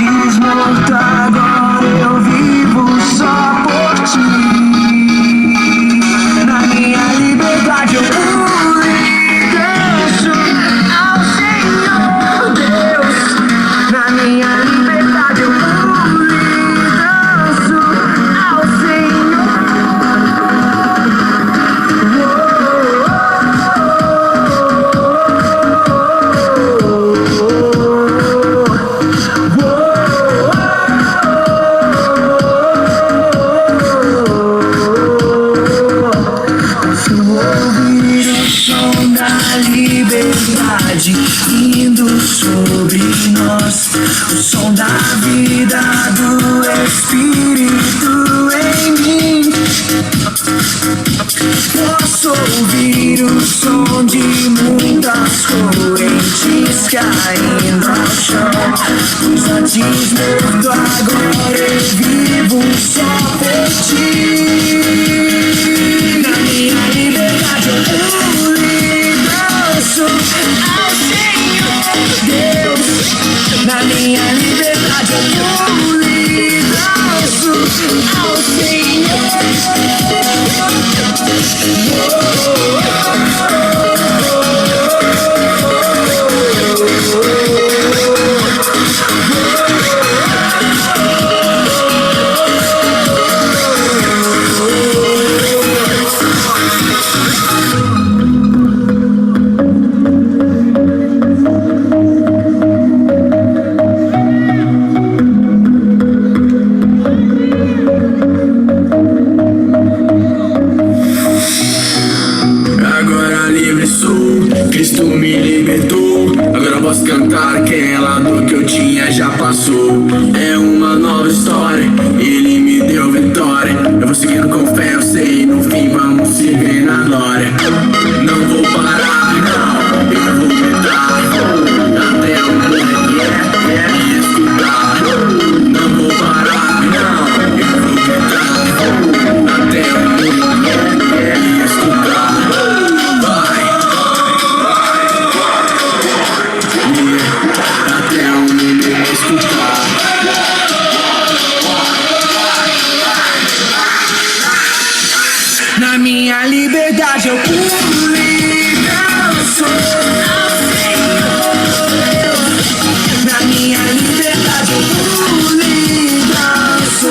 antes morto, agora eu vivo só por ti. Na minha liberdade eu pulo e danço ao Senhor Deus. Na minha liberdade eu pulo e danço ao Senhor. Ouvir o som da liberdade indo sobre nós, o som da vida do Espírito em mim. Posso ouvir o som de muitas correntes caindo ao chão, pois antes morto, agora eu vivo só por ti. Na minha liberdade eu pulo e danço ao Senhor Deus. Na minha liberdade eu pulo e danço ao Senhor. Agora livre sou, Cristo me libertou. Agora posso cantar aquela dor que eu tinha já passou. É uma nova história, Ele me deu vitória. Eu vou seguindo com fé, eu sei, no fim vamos se ver na glória. Não vou parar, não, eu vou gritar até o mundo me escutar. Não vou parar, não, eu vou gritar até o mundo me escutar. Até o mundo me escutar. Na minha liberdade eu pulo e danço ao Senhor Deus. Na minha liberdade eu pulo e danço,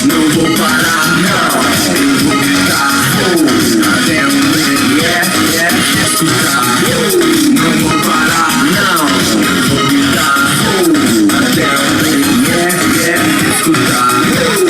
não vou parar, não, eu vou gritar até o mundo escutar. Não vou parar, não, eu vou gritar até o mundo escutar.